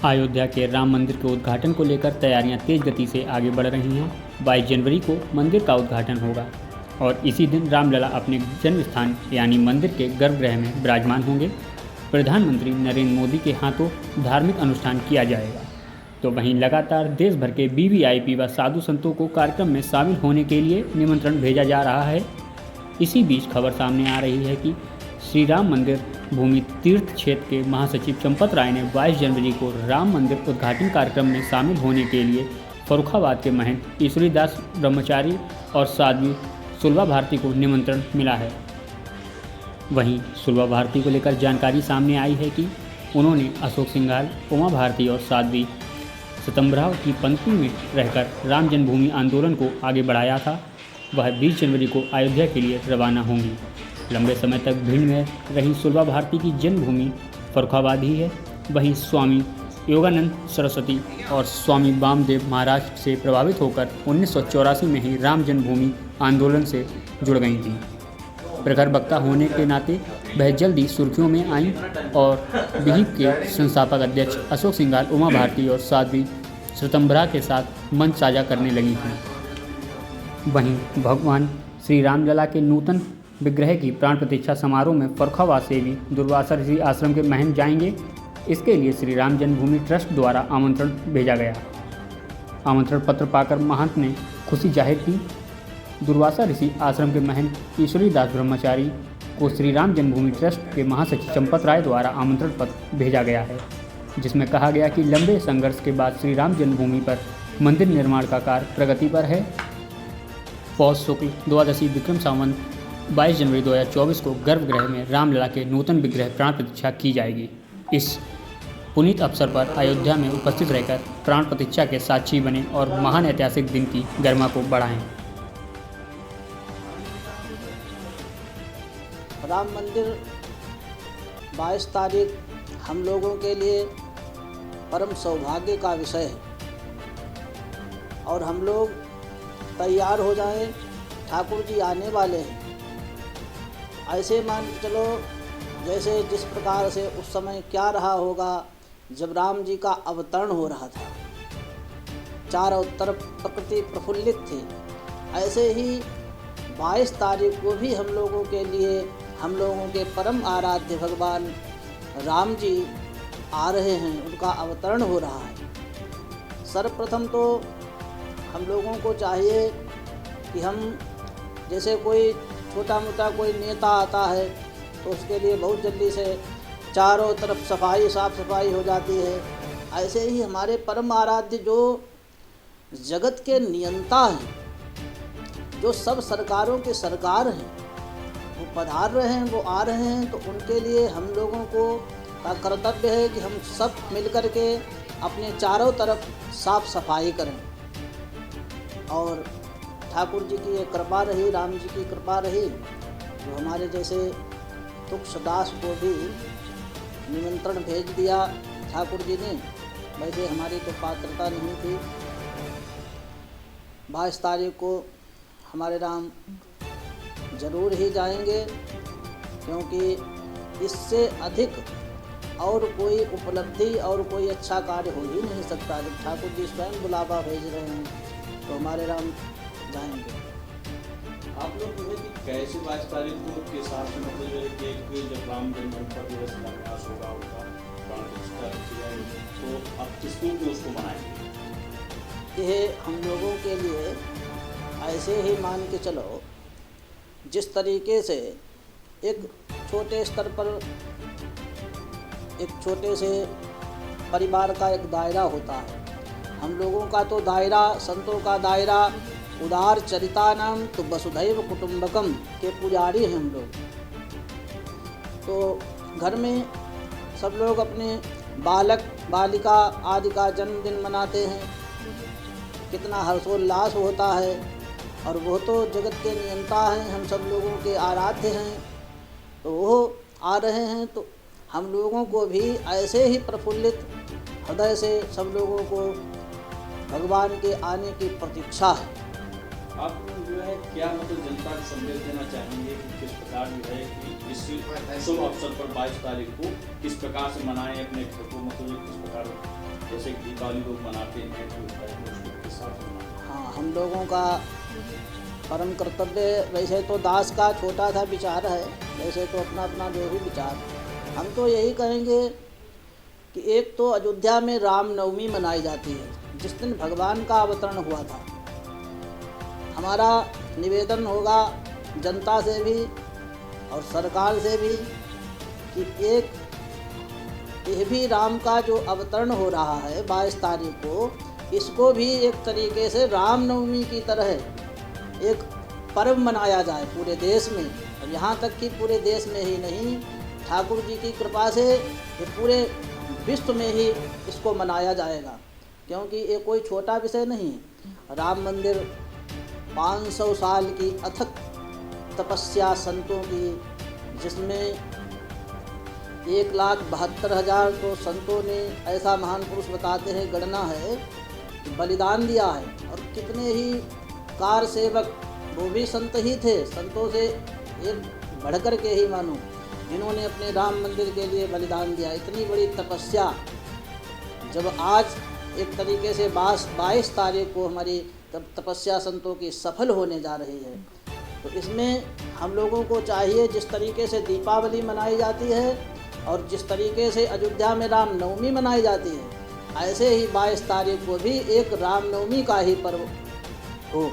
अयोध्या के राम मंदिर के उद्घाटन को लेकर तैयारियां तेज गति से आगे बढ़ रही हैं। 22 जनवरी को मंदिर का उद्घाटन होगा और इसी दिन रामलला अपने जन्म स्थान यानी मंदिर के गर्भगृह में विराजमान होंगे। प्रधानमंत्री नरेंद्र मोदी के हाथों धार्मिक अनुष्ठान किया जाएगा। तो वहीं लगातार देश भर के वीवीआईपी व साधु संतों को कार्यक्रम में शामिल होने के लिए निमंत्रण भेजा जा रहा है। इसी बीच खबर सामने आ रही है कि श्री राम मंदिर भूमि तीर्थ क्षेत्र के महासचिव चंपत राय ने 22 जनवरी को राम मंदिर उद्घाटन कार्यक्रम में शामिल होने के लिए फर्रुखाबाद के महंत ईश्वरीदास ब्रह्मचारी और साध्वी सुलभा भारती को निमंत्रण मिला है। वहीं सुलभा भारती को लेकर जानकारी सामने आई है कि उन्होंने अशोक सिंघाल, उमा भारती और साध्वी सितंबरा की पंक्ति में रहकर राम जन्मभूमि आंदोलन को आगे बढ़ाया था। वह 20 जनवरी को अयोध्या के लिए रवाना होंगी। लंबे समय तक भीड़ में रही सुलभा भारती की जन्मभूमि फर्रुखाबाद ही है। वहीं स्वामी योगानंद सरस्वती और स्वामी वामदेव महाराज से प्रभावित होकर 1984 में ही राम जन्मभूमि आंदोलन से जुड़ गई थी। प्रखर वक्ता होने के नाते वह जल्दी सुर्खियों में आईं और विहिप के संस्थापक अध्यक्ष अशोक सिंघाल, उमा भारती और साध्वी सितंबरा के साथ मंच साझा करने लगी थीं। वहीं भगवान श्री रामलला के नूतन विग्रह की प्राण प्रतिष्ठा समारोह में फर्रुखाबाद से भी दुर्वासा ऋषि आश्रम के महंत जाएंगे। इसके लिए श्री राम जन्मभूमि ट्रस्ट द्वारा आमंत्रण भेजा गया। आमंत्रण पत्र पाकर महंत ने खुशी जाहिर की। दुर्वासा ऋषि आश्रम के महंत ईश्वरीदास ब्रह्मचारी को श्री राम जन्मभूमि ट्रस्ट के महासचिव चंपत राय द्वारा आमंत्रण पत्र भेजा गया है, जिसमें कहा गया कि लंबे संघर्ष के बाद श्री राम जन्मभूमि पर मंदिर निर्माण का कार्य प्रगति पर है। पौष शुक्ल द्वादशी विक्रम संवत 22 जनवरी 2024 को गर्भगृह में रामलला के नूतन विग्रह प्राण प्रतिष्ठा की जाएगी। इस पुनीत अवसर पर अयोध्या में उपस्थित रहकर प्राण प्रतिष्ठा के साक्षी बने और महान ऐतिहासिक दिन की गरिमा को बढ़ाएं। राम मंदिर 22 तारीख हम लोगों के लिए परम सौभाग्य का विषय है और हम लोग तैयार हो जाएं। ठाकुर जी आने वाले हैं। ऐसे मान के चलो जैसे जिस प्रकार से उस समय क्या रहा होगा जब राम जी का अवतरण हो रहा था, चारों तरफ प्रकृति प्रफुल्लित थी। ऐसे ही 22 तारीख को भी हम लोगों के लिए हम लोगों के परम आराध्य भगवान राम जी आ रहे हैं, उनका अवतरण हो रहा है। सर्वप्रथम तो हम लोगों को चाहिए कि हम जैसे कोई छोटा मोटा कोई नेता आता है तो उसके लिए बहुत जल्दी से चारों तरफ सफाई साफ सफाई हो जाती है। ऐसे ही हमारे परम आराध्य जो जगत के नियंता हैं, जो सब सरकारों के सरकार हैं, वो पधार रहे हैं, वो आ रहे हैं, तो उनके लिए हम लोगों को का कर्तव्य है कि हम सब मिलकर के अपने चारों तरफ साफ सफाई करें। और ठाकुर जी की ये कृपा रही, राम जी की कृपा रही, जो हमारे जैसे तुलसीदास को भी निमंत्रण भेज दिया ठाकुर जी ने। वैसे हमारी तो पात्रता नहीं थी। 22 तारीख को हमारे राम जरूर ही जाएंगे, क्योंकि इससे अधिक और कोई उपलब्धि और कोई अच्छा कार्य हो ही नहीं सकता। जब ठाकुर जी स्वयं बुलावा भेज रहे हैं तो हमारे राम जाएंगे। आप लोग जो है कि कैसे 22 तारीख को के हिसाब से मतलब जो है कि जब राम जन्मभूमि पर दिवस का प्रयास होगा उनका प्राण प्रतिष्ठा रखी जाएगी, तो आप किस रूप में उसको मनाएंगे? यह हम लोगों के लिए ऐसे ही मान के चलो, जिस तरीके से एक छोटे स्तर पर एक छोटे से परिवार का एक दायरा होता है, हम लोगों का तो दायरा, संतों का दायरा उदार चरिता नाम तो वसुधैव कुटुंबकम के पुजारी हैं हम लोग। तो घर में सब लोग अपने बालक बालिका आदि का जन्मदिन मनाते हैं, कितना हर्षोल्लास होता है। और वो तो जगत के नियंता हैं, हम सब लोगों के आराध्य हैं, तो वो आ रहे हैं तो हम लोगों को भी ऐसे ही प्रफुल्लित हृदय से सब लोगों को भगवान के आने की प्रतीक्षा है। आप जो है क्या मतलब जनता को संदेश देना चाहेंगे कि किस प्रकार जो है कि इस शुभ अवसर पर 22 तारीख को किस प्रकार से मनाएं अपने घर को, मतलब किस प्रकार जैसे कि दीपावली लोग मनाते हैं तो उसको किस हिसाब से मनाते हैं? हाँ, हम लोगों का परम कर्तव्य वैसे तो दास का छोटा सा विचार है, वैसे तो अपना अपना जो भी विचार, हम तो यही कहेंगे कि एक तो अयोध्या में रामनवमी मनाई जाती है, जिस दिन भगवान का अवतरण हुआ था। हमारा निवेदन होगा जनता से भी और सरकार से भी कि यह भी राम का जो अवतरण हो रहा है 22 तारीख को, इसको भी एक तरीके से रामनवमी की तरह एक पर्व मनाया जाए पूरे देश में। और यहाँ तक कि पूरे देश में ही नहीं, ठाकुर जी की कृपा से ये पूरे विश्व में ही इसको मनाया जाएगा, क्योंकि ये कोई छोटा विषय नहीं है। राम मंदिर 500 साल की अथक तपस्या संतों की, जिसमें 1,72,000 तो संतों ने, ऐसा महान पुरुष बताते हैं, गणना है, बलिदान दिया है। और कितने ही कार सेवक, वो भी संत ही थे, संतों से एक बढ़कर के ही मानो, जिन्होंने अपने राम मंदिर के लिए बलिदान दिया। इतनी बड़ी तपस्या जब आज एक तरीके से 22 तारीख को हमारी तपस्या संतों की सफल होने जा रही है, तो इसमें हम लोगों को चाहिए, जिस तरीके से दीपावली मनाई जाती है और जिस तरीके से अयोध्या में रामनवमी मनाई जाती है, ऐसे ही 22 तारीख को भी एक रामनवमी का ही पर्व हो।